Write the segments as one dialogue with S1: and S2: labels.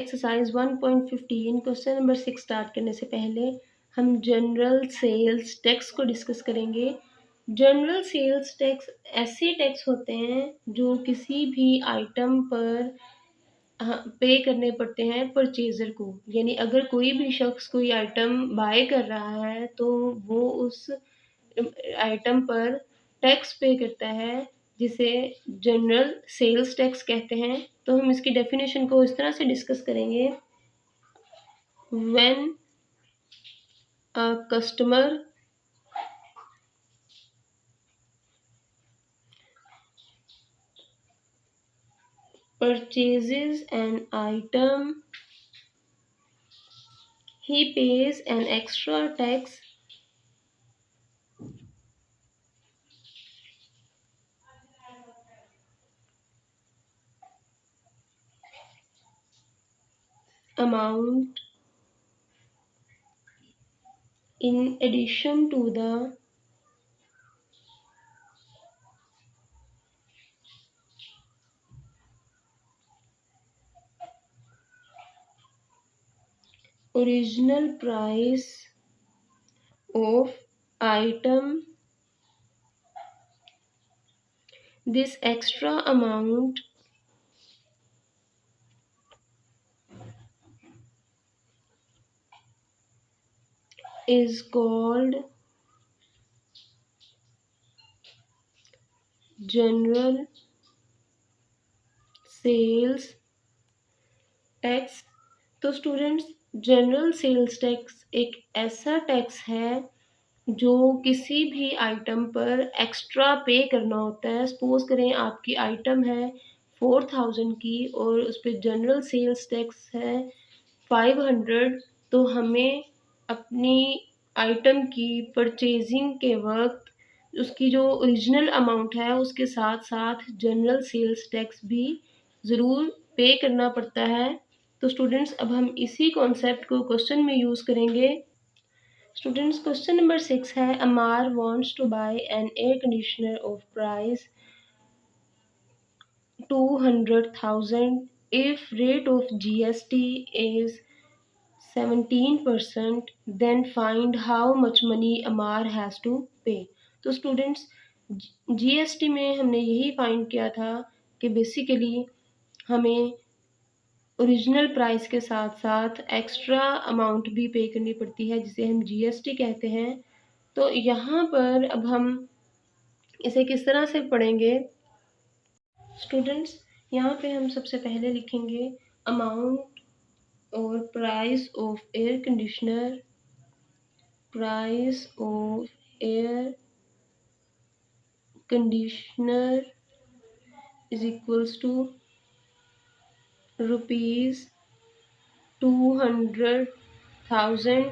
S1: Exercise 1.15 question number 6 start करने से पहले हम जनरल सेल्स टैक्स को डिस्कस करेंगे। जनरल सेल्स टैक्स ऐसे टैक्स होते हैं जो किसी भी आइटम पर पे करने पड़ते हैं परचेज़र को। यानी अगर कोई भी शख्स कोई आइटम बाय कर रहा है तो वो उस आइटम पर टैक्स पे करता है, जिसे जनरल सेल्स टैक्स कहते हैं। तो हम इसकी डेफिनेशन को इस तरह से डिस्कस करेंगे। When a customer purchases an item, he pays an extra tax amount in addition to the original price of item. This extra amount is called general sales tax. तो स्टूडेंट्स, जनरल सेल्स टैक्स एक ऐसा tax है जो किसी भी item पर extra पे करना होता है। सपोज करें आपकी आइटम है 4000 की और उस पर जनरल सेल्स टैक्स है 500, तो हमें अपनी आइटम की परचेजिंग के वक्त उसकी जो ओरिजिनल अमाउंट है उसके साथ साथ जनरल सेल्स टैक्स भी ज़रूर पे करना पड़ता है। तो स्टूडेंट्स, अब हम इसी कॉन्सेप्ट को क्वेश्चन में यूज़ करेंगे। स्टूडेंट्स, क्वेश्चन नंबर 6 है, Amar wants to buy an air conditioner of price 200,000 if rate of GST is 17%, then find how much money Amar has to pay। तो स्टूडेंट्स, GST में हमने यही फाइंड किया था कि बेसिकली हमें ओरिजिनल प्राइस के साथ साथ एक्स्ट्रा अमाउंट भी पे करनी पड़ती है, जिसे हम GST कहते हैं। तो यहाँ पर अब हम इसे किस तरह से पढ़ेंगे स्टूडेंट्स, यहाँ पे हम सबसे पहले लिखेंगे अमाउंट और price of air conditioner, price of air conditioner is equals to ₹200,000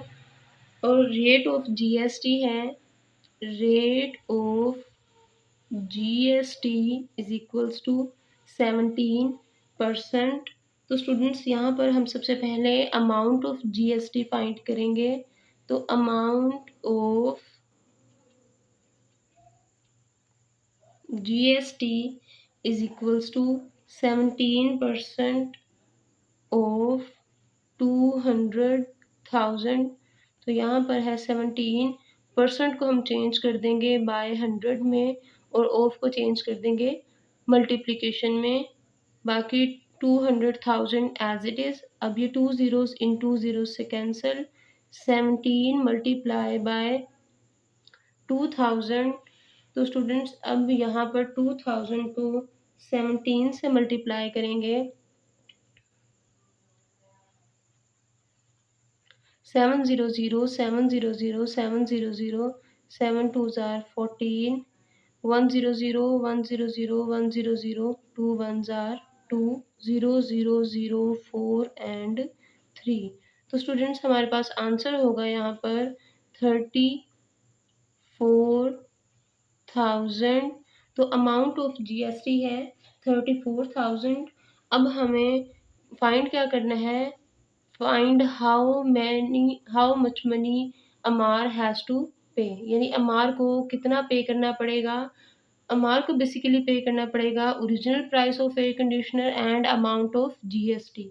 S1: और रेट ऑफ GST है, rate of GST is equals to 17%। तो स्टूडेंट्स, यहाँ पर हम सबसे पहले अमाउंट ऑफ GST फाइंड करेंगे। तो amount of GST is equals to 17% of 200,000। तो यहाँ पर है 17% को हम चेंज कर देंगे बाय 100 में और ऑफ को चेंज कर देंगे मल्टीप्लिकेशन में। बाकी 200,000 एज इट इज़। अब ये 2 ज़ीरोज़ इन 2 ज़ीरोज़ से कैंसिल, 17 मल्टीप्लाई बाय 2000। तो स्टूडेंट्स, अब यहाँ पर 2000 को 17 से मल्टीप्लाई करेंगे, 700 700 700 7 2s are 14, 100 100 100 2 1s are 2, 0 0 0 4 and 3। तो स्टूडेंट्स, हमारे पास आंसर होगा यहाँ पर 34,000। तो अमाउंट ऑफ GST है 34,000। अब हमें फाइंड क्या करना है, find how much money Amar has to pay, यानी अमार को कितना पे करना पड़ेगा। अमार को बेसिकली पे करना पड़ेगा original price of air conditioner and amount of GST।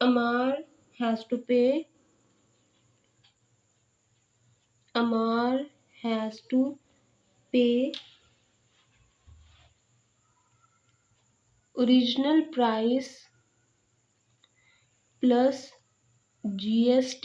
S1: Amar has to pay original price plus GST.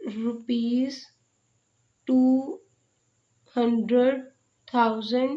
S1: ₹200,000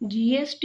S1: GST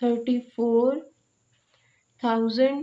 S1: 34,000.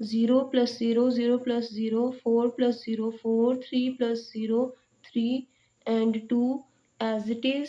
S1: 0 + 0 0 + 0 4 + 0 4 3 + 0 3 and 2 as it is.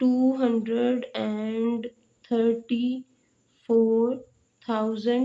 S1: 234,000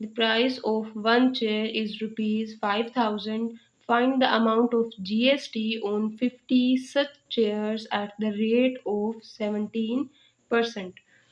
S1: the price of one chair is ₹5,000. Find the amount of GST on 50 such chairs at the rate of 17%.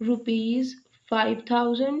S1: ₹5,000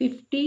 S1: 50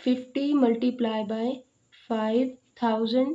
S1: 50 multiplied by 5,000.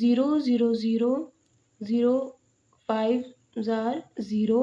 S1: 0 0 0 0 5 0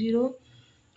S1: 0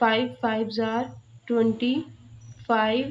S1: 5 5 25.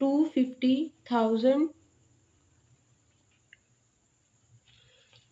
S1: 250,000.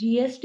S1: GST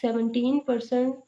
S1: 17%.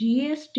S1: GST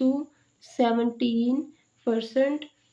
S1: to 17%.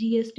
S1: GST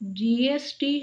S1: GST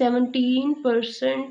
S1: 17%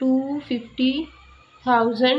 S1: 250,000.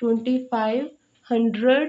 S1: 2,500.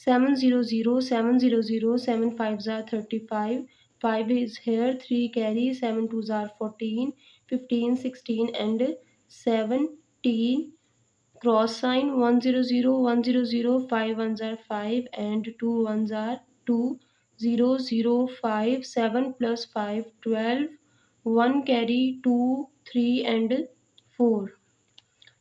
S1: 7 0 0 7 0 0 7 5 35 5 is here 3 carry 7 2 14 15 16 and 17 cross sign 1 0 0 1 0 0 5 1 5 and 2 1 2 0 0 5 7 plus 5 12 1 carry 2 3 and 4.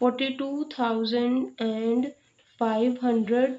S1: 42,500.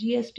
S1: GST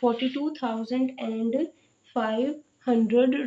S1: 42,500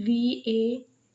S1: VAT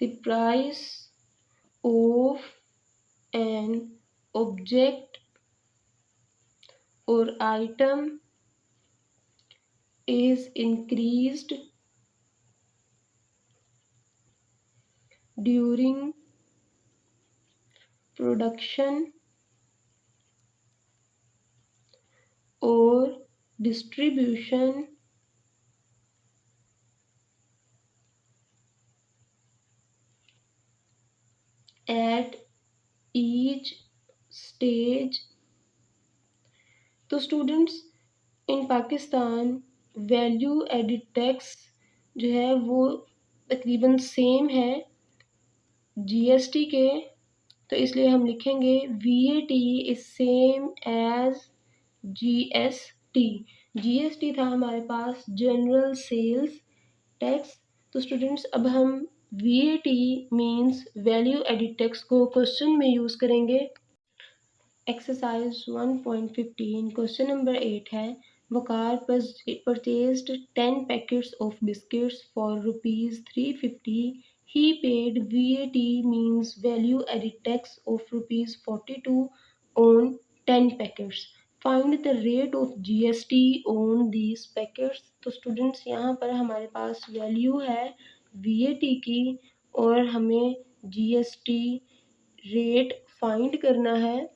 S1: the price of an object or item is increased during production और distribution at each stage. तो students, इन Pakistan value added tax जो है वो तकरीबन same है GST के, तो इसलिए हम लिखेंगे VAT is same as GST. GST था हमारे पास जनरल सेल्स टैक्स। तो स्टूडेंट्स, अब हम VAT means value added tax को क्वेश्चन में यूज़ करेंगे। एक्सरसाइज 1.15 क्वेश्चन नंबर 8 है, Waqar purchased 10 packets of biscuits for ₹350. He paid VAT means value added tax of ₹42 on 10 packets. Find the rate of GST on these packets. तो students, यहाँ पर हमारे पास value है VAT की और हमें GST रेट फाइंड करना है।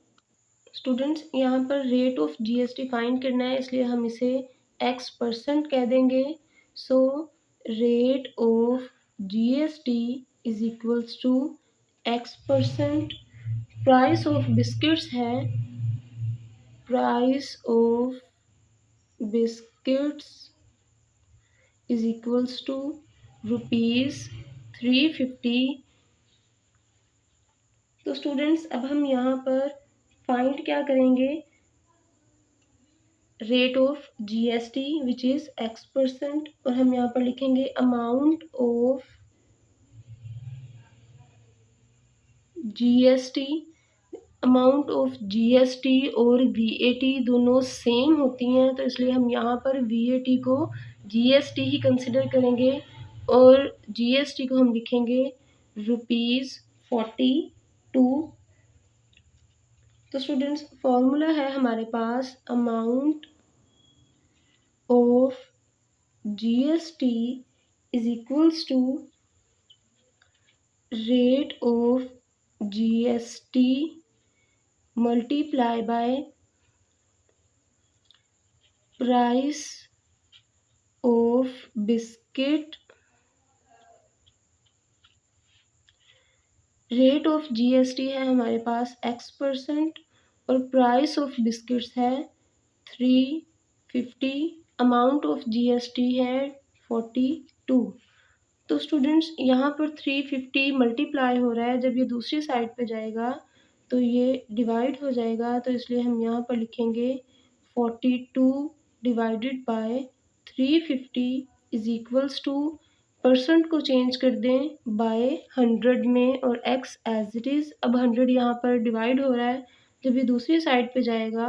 S1: स्टूडेंट्स, यहाँ पर रेट ऑफ जीएसटी फाइंड करना है, इसलिए हम इसे X% कह देंगे। So rate of GST is equals to X%। Price of biscuits है, price of biscuits is equals to ₹350। तो स्टूडेंट्स, अब हम यहाँ पर फाइंड क्या करेंगे, rate of GST which is X%, और हम यहाँ पर लिखेंगे amount of GST. Amount of GST और VAT दोनों सेम होती हैं, तो इसलिए हम यहाँ पर VAT को जीएसटी ही कंसिडर करेंगे और जीएसटी को हम लिखेंगे ₹42। तो स्टूडेंट्स, फॉर्मूला है हमारे पास amount of GST is equals to rate of GST multiply by price of biscuit. Rate of GST है हमारे पास X% और प्राइस ऑफ बिस्किट्स है 350। अमाउंट ऑफ GST है 42। तो स्टूडेंट्स, यहाँ पर 350 मल्टीप्लाई हो रहा है, जब ये दूसरी साइड पे जाएगा तो ये डिवाइड हो जाएगा, तो इसलिए हम यहाँ पर लिखेंगे 42 divided by 350 is equals to, percent को चेंज कर दें बाय 100 में और X एज इट इज़। अब 100 यहाँ पर डिवाइड हो रहा है, जब ये दूसरी साइड पे जाएगा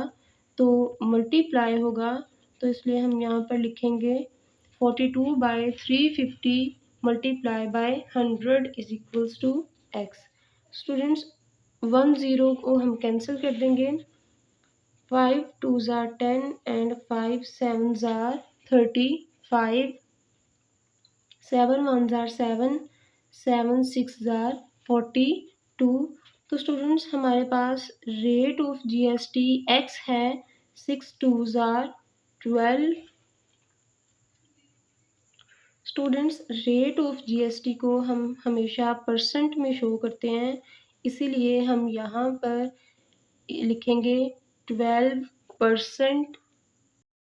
S1: तो मल्टीप्लाई होगा, तो इसलिए हम यहाँ पर लिखेंगे 42 by 350 multiply by 100 is equals to X। Students, 10 को हम कैंसिल कर देंगे, 5 2s are 10 and 5 7s are 35, 7 1s are 7, 7 6s are 42। तो स्टूडेंट्स, हमारे पास रेट ऑफ GST X है, 6 2s are 12। Students, rate of GST को हम हमेशा परसेंट में शो करते हैं, इसीलिए हम यहाँ पर लिखेंगे 12%